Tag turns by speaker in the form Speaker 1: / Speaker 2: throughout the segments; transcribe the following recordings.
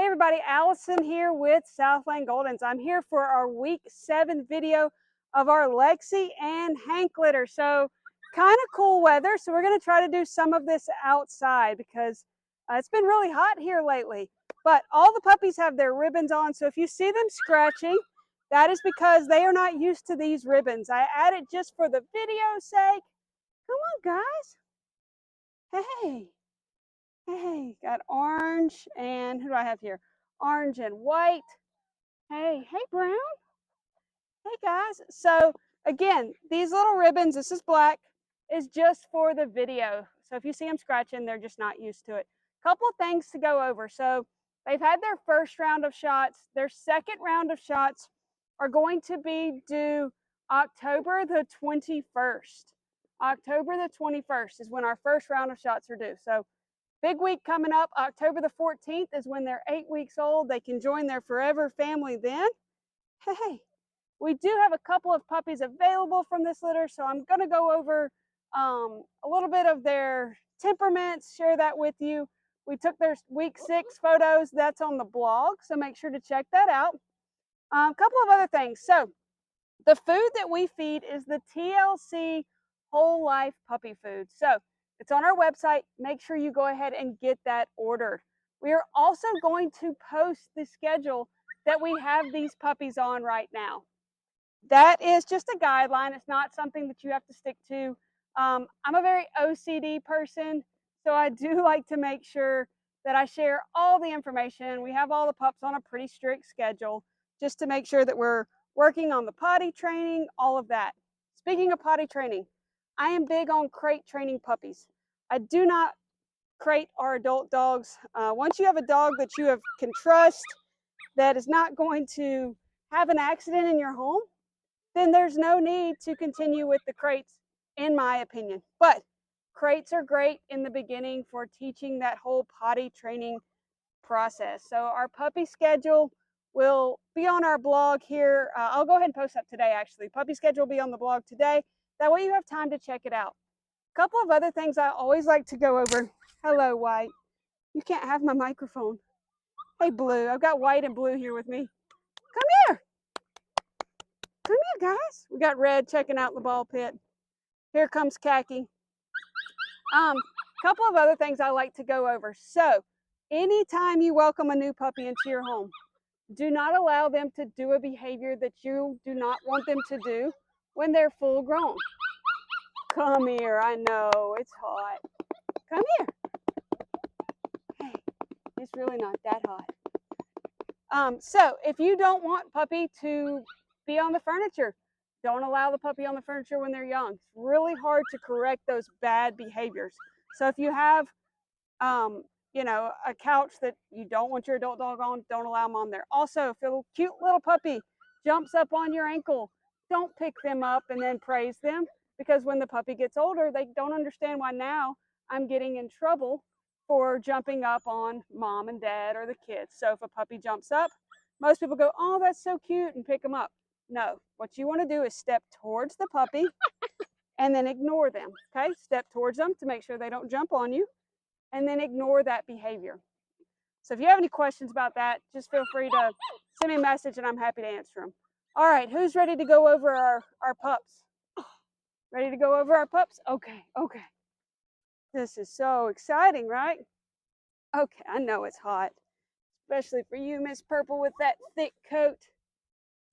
Speaker 1: Hey everybody, Allison here with Southland Goldens. I'm here for our week 7 video of our Lexie and Hank litter. So kind of cool weather. So we're going to try to do some of this outside because it's been really hot here lately. But all the puppies have their ribbons on. So if you see them scratching, that is because they are not used to these ribbons. I added just for the video's sake. Come on, guys. Hey. Hey, got orange and who do I have here? Orange and white. Hey, Brown. Hey guys. So again, these little ribbons, this is black, is just for the video. So if you see them scratching, they're just not used to it. Couple of things to go over. So they've had their first round of shots. Their second round of shots are going to be due October the 21st. October the 21st is when our first round of shots are due. So big week coming up. October the 14th is when they're 8 weeks old. They can join their forever family then. Hey, we do have a couple of puppies available from this litter, so I'm going to go over a little bit of their temperaments, share that with you. We took their week 6 photos. That's on the blog, so make sure to check that out. A couple of other things. So the food that we feed is the TLC Whole Life Puppy Food. So it's on our website. Make sure you go ahead and get that ordered. We are also going to post the schedule that we have these puppies on right now. That is just a guideline. It's not something that you have to stick to. I'm a very OCD person, so I do like to make sure that I share all the information. We have all the pups on a pretty strict schedule just to make sure that we're working on the potty training, all of that. Speaking of potty training, I am big on crate training puppies. I do not crate our adult dogs. Once you have a dog that you can trust, that is not going to have an accident in your home, then there's no need to continue with the crates, in my opinion. But crates are great in the beginning for teaching that whole potty training process. So our puppy schedule will be on our blog here. I'll go ahead and post that today, actually. Puppy schedule will be on the blog today. That way you have time to check it out. A couple of other things I always like to go over. Hello, White. You can't have my microphone. Hey, Blue. I've got White and Blue here with me. Come here. Come here, guys. We got Red checking out the ball pit. Here comes Khaki. Couple of other things I like to go over. So, anytime you welcome a new puppy into your home, do not allow them to do a behavior that you do not want them to do when they're full grown. Come here. I know it's hot. Come here. Hey, it's really not that hot. So if you don't want puppy to be on the furniture, don't allow the puppy on the furniture when they're young. It's really hard to correct those bad behaviors. So if you have, a couch that you don't want your adult dog on, don't allow them on there. Also, if a cute little puppy jumps up on your ankle, don't pick them up and then praise them, because when the puppy gets older, they don't understand why now I'm getting in trouble for jumping up on mom and dad or the kids. So if a puppy jumps up, most people go, oh, that's so cute, and pick them up. No, what you want to do is step towards the puppy and then ignore them, okay? Step towards them to make sure they don't jump on you, and then ignore that behavior. So if you have any questions about that, just feel free to send me a message and I'm happy to answer them. All right, who's ready to go over our pups? Ready to go over our pups? Okay. This is so exciting, right? Okay, I know it's hot, especially for you, Miss Purple, with that thick coat.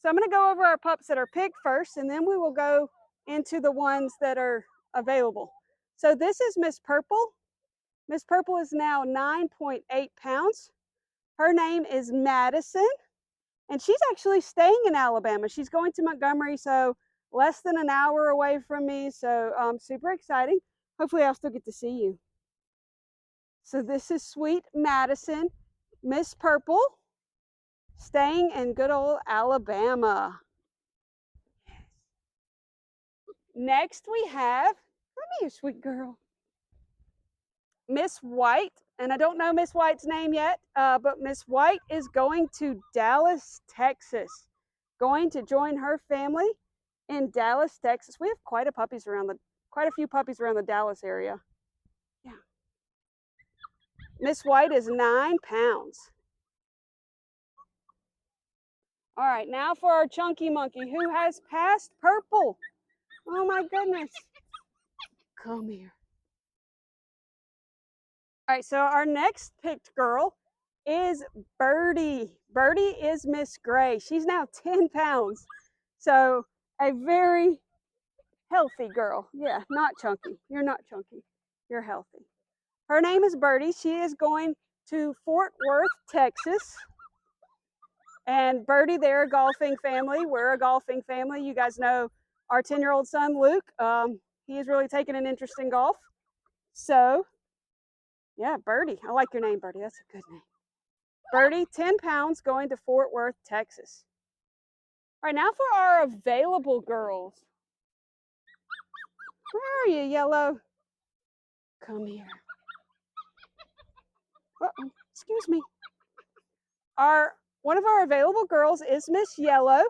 Speaker 1: So I'm going to go over our pups that are picked first, and then we will go into the ones that are available. So this is Miss Purple. Miss Purple is now 9.8 pounds. Her name is Madison, and she's actually staying in Alabama. She's going to Montgomery, so less than an hour away from me, so super exciting. Hopefully I'll still get to see you. So this is sweet Madison, Miss Purple, staying in good old Alabama. Next we have, come here, sweet girl, Miss White. And I don't know Miss White's name yet, but Miss White is going to Dallas, Texas. Going to join her family in Dallas, Texas. We have quite a few puppies around the Dallas area. Yeah. Miss White is 9 pounds. All right, now for our chunky monkey who has passed purple. Oh my goodness. Come here. All right, so our next picked girl is Birdie. Birdie is Miss Gray. She's now 10 pounds. So a very healthy girl. Yeah, not chunky. You're not chunky. You're healthy. Her name is Birdie. She is going to Fort Worth, Texas. And Birdie, they're a golfing family. We're a golfing family. You guys know our 10-year-old son, Luke. He has really taken an interest in golf. So, yeah, Birdie. I like your name, Birdie. That's a good name. Birdie, 10 pounds, going to Fort Worth, Texas. All right, now for our available girls. Where are you, Yellow? Come here. Uh-oh, excuse me. One of our available girls is Miss Yellow.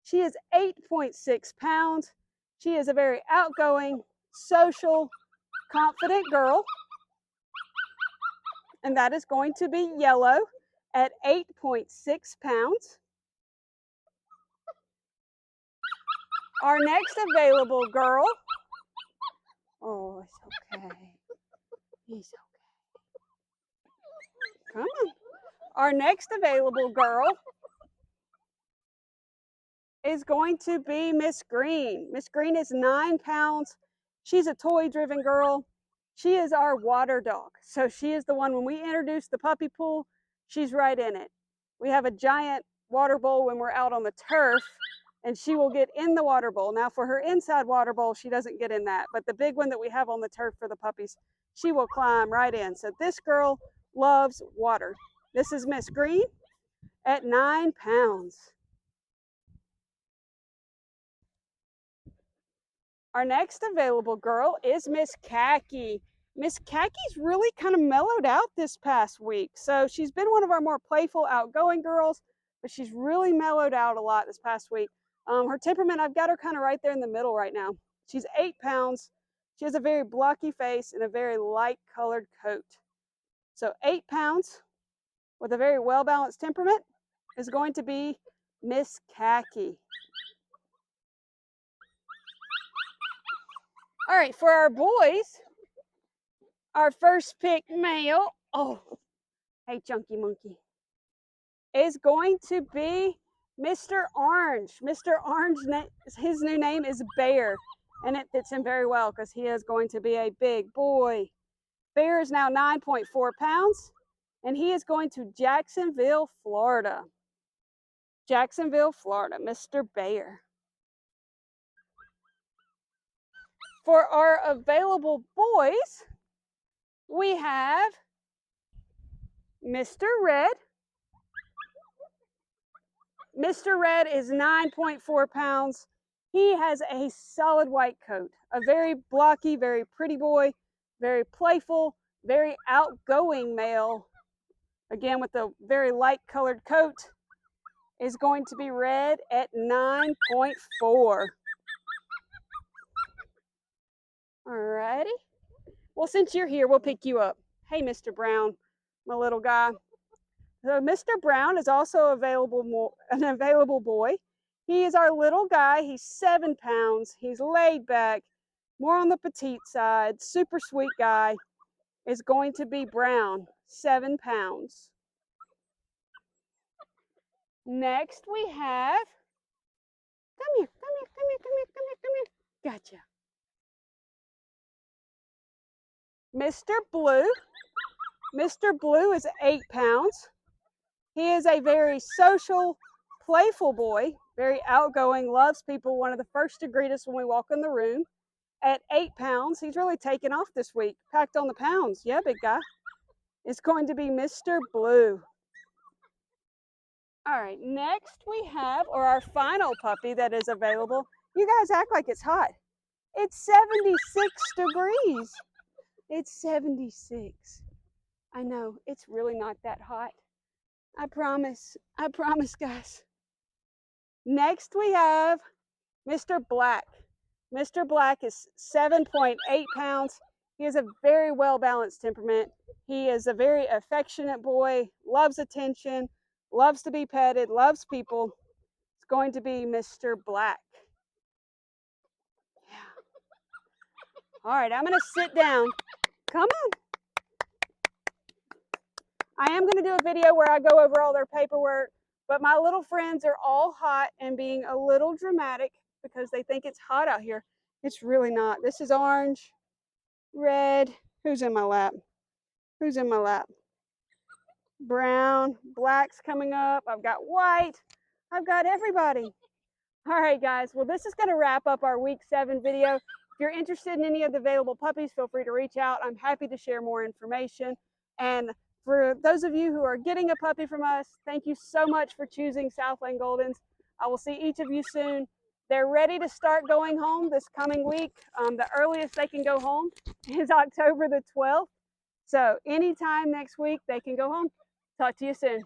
Speaker 1: She is 8.6 pounds. She is a very outgoing, social, confident girl. And that is going to be Yellow at 8.6 pounds. Our next available girl. Oh, it's okay. He's okay. Come on. Our next available girl is going to be Miss Green. Miss Green is 9 pounds. She's a toy-driven girl. She is our water dog. So she is the one, when we introduce the puppy pool, she's right in it. We have a giant water bowl when we're out on the turf, and she will get in the water bowl. Now for her inside water bowl, she doesn't get in that, but the big one that we have on the turf for the puppies, she will climb right in. So this girl loves water. This is Miss Green at 9 pounds. Our next available girl is Miss Khaki. Miss Khaki's really kind of mellowed out this past week. So she's been one of our more playful, outgoing girls, but she's really mellowed out a lot this past week. Her temperament, I've got her kind of right there in the middle right now. She's 8 pounds. She has a very blocky face and a very light colored coat. So 8 pounds with a very well-balanced temperament is going to be Miss Khaki. All right, for our boys, our first pick male, oh, hey, chunky monkey, is going to be Mr. Orange. Mr. Orange, his new name is Bear, and it fits him very well because he is going to be a big boy. Bear is now 9.4 pounds, and he is going to Jacksonville, Florida. Jacksonville, Florida, Mr. Bear. For our available boys, we have Mr. Red. Mr. Red is 9.4 pounds. He has a solid white coat, a very blocky, very pretty boy, very playful, very outgoing male. Again, with a very light colored coat, is going to be Red at 9.4. Alrighty. Well, since you're here, we'll pick you up. Hey, Mr. Brown, my little guy. So Mr. Brown is also an available boy. He is our little guy. He's 7 pounds. He's laid back, more on the petite side, super sweet guy. Is going to be Brown, 7 pounds. Next we have, come here, come here, come here, come here, come here, come here. Gotcha. Mr. Blue. Mr. Blue is 8 pounds. He is a very social, playful boy, very outgoing, loves people, one of the first to greet us when we walk in the room. At 8 pounds, he's really taken off this week, packed on the pounds. Yeah, big guy. It's going to be Mr. Blue. All right, next we have, or our final puppy that is available. You guys act like it's hot. It's 76 degrees. It's 76. I know, it's really not that hot. I promise, guys. Next we have Mr. Black. Mr. Black is 7.8 pounds. He has a very well-balanced temperament. He is a very affectionate boy, loves attention, loves to be petted, loves people. going to be Mr. Black. Yeah. All right, I'm going to sit down. Come on. I am going to do a video where I go over all their paperwork, but my little friends are all hot and being a little dramatic because they think it's hot out here. It's really not. This is orange, red. Who's in my lap? Who's in my lap? Brown, black's coming up. I've got white. I've got everybody. All right, guys. Well, this is going to wrap up our week 7 video. If you're interested in any of the available puppies, feel free to reach out. I'm happy to share more information. And for those of you who are getting a puppy from us, thank you so much for choosing Southland Goldens. I will see each of you soon. They're ready to start going home this coming week. The earliest they can go home is October the 12th. So anytime next week, they can go home. Talk to you soon.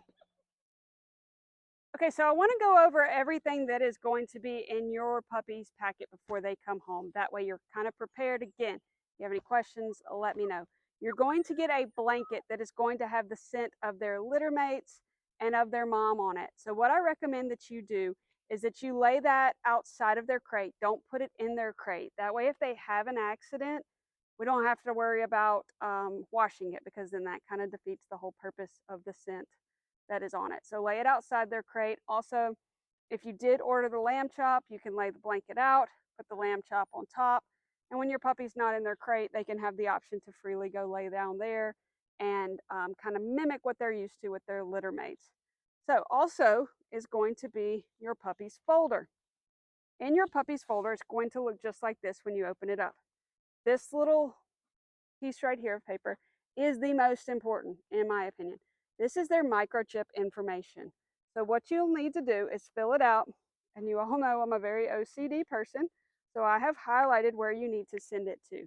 Speaker 1: Okay, so I want to go over everything that is going to be in your puppy's packet before they come home. That way you're kind of prepared. Again, if you have any questions, let me know. You're going to get a blanket that is going to have the scent of their litter mates and of their mom on it. So what I recommend that you do is that you lay that outside of their crate. Don't put it in their crate. That way if they have an accident, we don't have to worry about washing it, because then that kind of defeats the whole purpose of the scent that is on it. So lay it outside their crate. Also, if you did order the lamb chop, you can lay the blanket out, put the lamb chop on top, and when your puppy's not in their crate, they can have the option to freely go lay down there and kind of mimic what they're used to with their litter mates. So also is going to be your puppy's folder. In your puppy's folder, it's going to look just like this when you open it up. This little piece right here of paper is the most important, in my opinion. This is their microchip information. So what you'll need to do is fill it out. And you all know I'm a very OCD person, so I have highlighted where you need to send it to.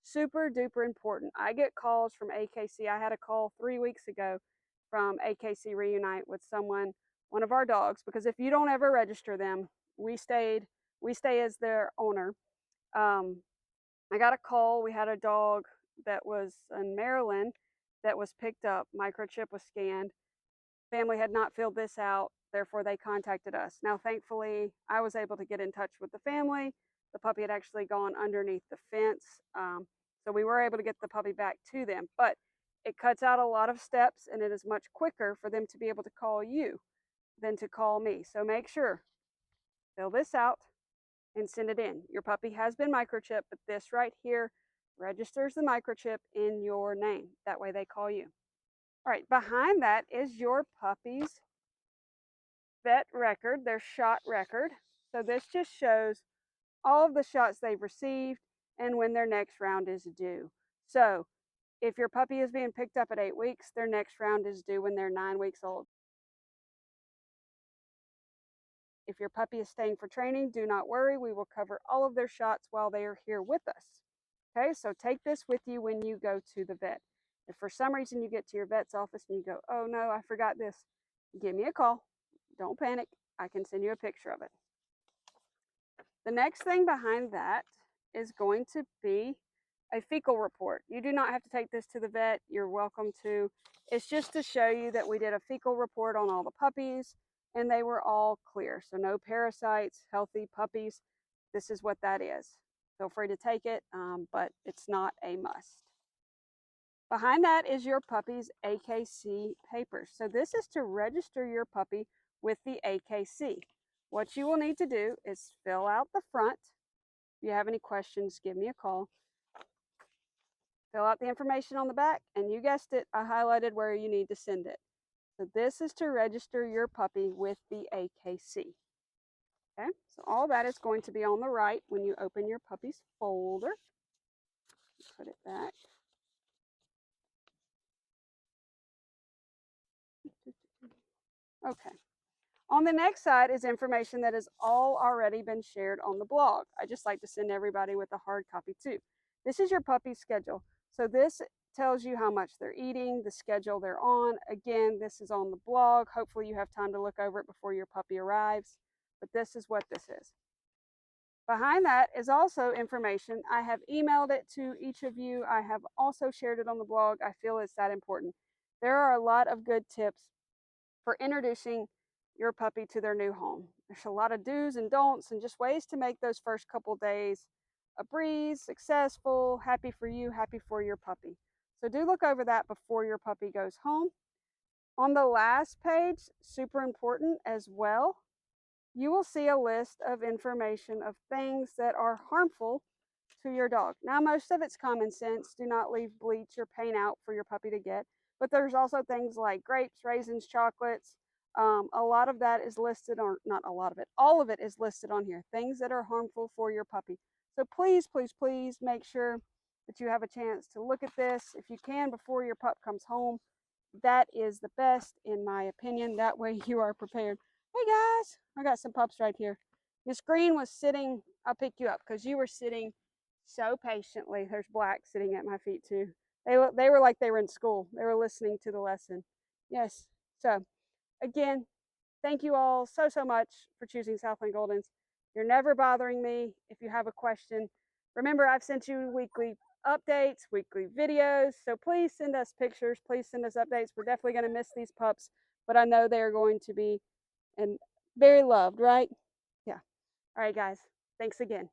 Speaker 1: Super duper important. I get calls from AKC. I had a call 3 weeks ago from AKC Reunite with someone, one of our dogs, because if you don't ever register them, we stay as their owner. I got a call. We had a dog that was in Maryland that was picked up. Microchip was scanned. Family had not filled this out, therefore they contacted us. Now, thankfully, I was able to get in touch with the family. The puppy had actually gone underneath the fence, so we were able to get the puppy back to them. But it cuts out a lot of steps, and it is much quicker for them to be able to call you than to call me. So make sure, fill this out and send it in. Your puppy has been microchipped, but this right here registers the microchip in your name. That way they call you. All right, behind that is your puppy's vet record, their shot record. So this just shows all of the shots they've received and when their next round is due. So if your puppy is being picked up at 8 weeks, their next round is due when they're 9 weeks old. If your puppy is staying for training, do not worry. We will cover all of their shots while they are here with us. Okay, so take this with you when you go to the vet. If for some reason you get to your vet's office and you go, oh no, I forgot this, give me a call. Don't panic. I can send you a picture of it. The next thing behind that is going to be a fecal report. You do not have to take this to the vet. You're welcome to. It's just to show you that we did a fecal report on all the puppies and they were all clear. So no parasites, healthy puppies. This is what that is. Feel free to take it, but it's not a must. Behind that is your puppy's AKC papers. So this is to register your puppy with the AKC. What you will need to do is fill out the front. If you have any questions, give me a call. Fill out the information on the back, and you guessed it, I highlighted where you need to send it. So this is to register your puppy with the AKC. Okay, so all that is going to be on the right when you open your puppy's folder. Put it back. Okay. On the next side is information that has all already been shared on the blog. I just like to send everybody with a hard copy too. This is your puppy's schedule. So this tells you how much they're eating, the schedule they're on. Again, this is on the blog. Hopefully you have time to look over it before your puppy arrives, but this is what this is. Behind that is also information. I have emailed it to each of you. I have also shared it on the blog. I feel it's that important. There are a lot of good tips for introducing your puppy to their new home. There's a lot of do's and don'ts and just ways to make those first couple days a breeze, successful, happy for you, happy for your puppy. So do look over that before your puppy goes home. On the last page, super important as well, you will see a list of information of things that are harmful to your dog. Now, most of it's common sense. Do not leave bleach or paint out for your puppy to get. But there's also things like grapes, raisins, chocolates. A lot of that is listed, or not a lot of it, all of it is listed on here. Things that are harmful for your puppy. So please, please, please make sure that you have a chance to look at this if you can before your pup comes home. That is the best, in my opinion. That way you are prepared. Hey guys, I got some pups right here. Miss Green was sitting, I'll pick you up because you were sitting so patiently. There's Black sitting at my feet too. They were like they were in school. They were listening to the lesson. Yes. So again, thank you all so, so much for choosing Southland Goldens. You're never bothering me if you have a question. Remember, I've sent you weekly updates, weekly videos. So please send us pictures. Please send us updates. We're definitely going to miss these pups, but I know they're going to be and very loved, right? Yeah. All right, guys. Thanks again.